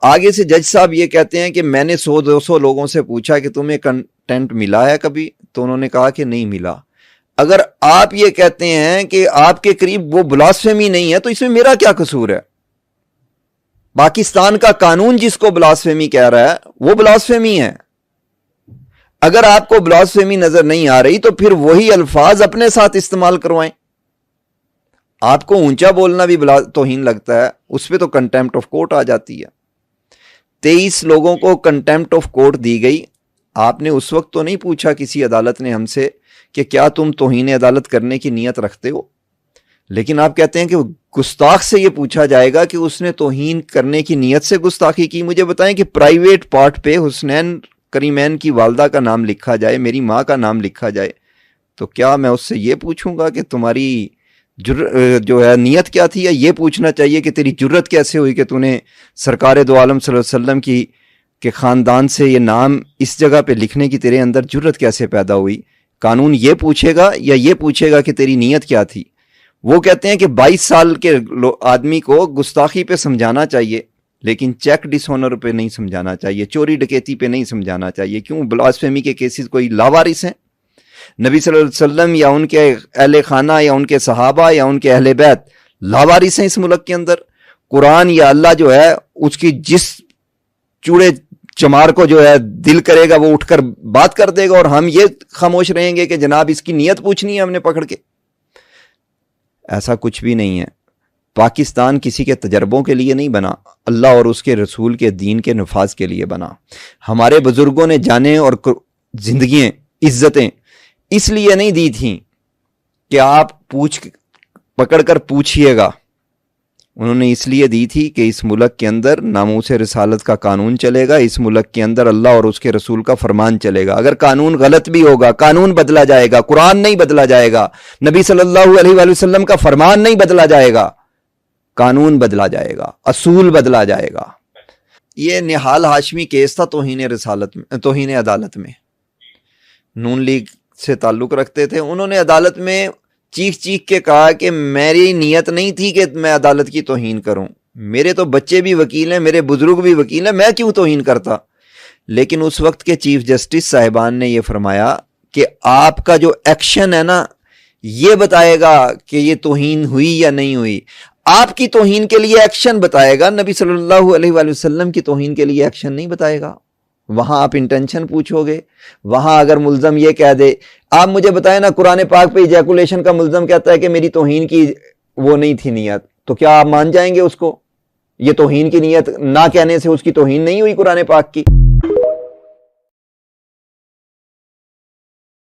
आगे से जज साहब ये कहते हैं कि मैंने 100-200 लोगों से पूछा कि तुम्हें कंटेंट मिला है कभी, तो उन्होंने कहा कि नहीं मिला। अगर आप ये कहते हैं कि आपके करीब वो ब्लास्फेमी नहीं है, तो इसमें मेरा क्या कसूर है? पाकिस्तान का कानून जिसको ब्लास्फेमी कह रहा है वो ब्लास्फेमी है। अगर आपको ब्लास्फेमी नजर नहीं आ रही तो फिर वही अल्फाज अपने साथ इस्तेमाल करवाएं। आपको ऊंचा बोलना भी तौहीन लगता है, उस पर तो कंटेम्प्ट ऑफ कोर्ट आ जाती है। 23 लोगों को कंटेम्प्ट ऑफ कोर्ट दी गई। आपने उस वक्त तो नहीं पूछा किसी अदालत ने हमसे कि क्या तुम तौहीन अदालत करने की नीयत रखते हो, लेकिन आप कहते हैं कि गुस्ताख से यह पूछा जाएगा कि उसने तौहीन करने की नीयत से गुस्ताखी की। मुझे बताएं कि प्राइवेट पार्ट पे हुसनैन करीमैन की वालदा का नाम लिखा जाए, मेरी माँ का नाम लिखा जाए, तो क्या मैं उससे ये पूछूंगा कि तुम्हारी जो है नीयत क्या थी? या ये पूछना चाहिए कि तेरी जुर्रत कैसे हुई कि तूने सरकार दो आलम सल्लल्लाहु अलैहि वसल्लम की के ख़ानदान से ये नाम इस जगह पे लिखने की तेरे अंदर जुर्रत कैसे पैदा हुई? कानून ये पूछेगा या ये पूछेगा कि तेरी नीयत क्या थी? वो कहते हैं कि 22 साल के आदमी को गुस्ताखी पे समझाना चाहिए, लेकिन चेक डिसऑनर पे नहीं समझाना चाहिए, चोरी डकैती पे नहीं समझाना चाहिए। क्यों? ब्लास्फेमी के केसेस कोई लावारिस हैं? नबी सल्लल्लाहु अलैहि वसल्लम या उनके अहले खाना या उनके सहाबा या उनके अहले बैत लावारिस हैं इस मुल्क के अंदर? कुरान या अल्लाह जो है उसकी जिस चूड़े चमार को जो है दिल करेगा वो उठकर बात कर देगा, और हम ये खामोश रहेंगे कि जनाब इसकी नीयत पूछनी है हमने पकड़ के। ऐसा कुछ भी नहीं है। पाकिस्तान किसी के तजर्बों के लिए नहीं बना, अल्लाह और उसके रसूल के दीन के नफाज के लिए बना। हमारे बुजुर्गों ने जानें और जिंदगियां, इज्जतें इसलिए नहीं दी थी कि आप पकड़ कर पूछिएगा, उन्होंने इसलिए दी थी कि इस मुल्क के अंदर नामूस रिसालत का कानून चलेगा, इस मुल्क के अंदर अल्लाह और उसके रसूल का फरमान चलेगा। अगर कानून गलत भी होगा, कानून बदला जाएगा, कुरान नहीं बदला जाएगा, नबी सल्लल्लाहु अलैहि वसल्लम का फरमान नहीं बदला जाएगा, कानून बदला जाएगा, असूल बदला जाएगा। यह निहाल हाशमी केस था तौहीन रिसालत में, तौहीन अदालत में। नून लीग से ताल्लुक रखते थे, उन्होंने अदालत में चीख चीख के कहा कि मेरी नीयत नहीं थी कि मैं अदालत की तौहीन करूं, मेरे तो बच्चे भी वकील हैं, मेरे बुजुर्ग भी वकील हैं, मैं क्यों तौहीन करता? लेकिन उस वक्त के चीफ जस्टिस साहिबान ने यह फरमाया कि आपका जो एक्शन है ना, यह बताएगा कि यह तौहीन हुई या नहीं हुई। आपकी तौहीन के लिए एक्शन बताएगा, नबी सल्लल्लाहु अलैहि वसल्लम की तौहीन के लिए एक्शन नहीं बताएगा। वहां आप इंटेंशन पूछोगे, वहां अगर मुल्जम ये कह दे, आप मुझे बताएं ना, कुरान पाक पे इजैकुलेशन का मुल्जम कहता है कि मेरी तौहीन की वो नहीं थी नियत, तो क्या आप मान जाएंगे उसको? ये तौहीन की नियत ना कहने से उसकी तौहीन नहीं हुई कुरान पाक की?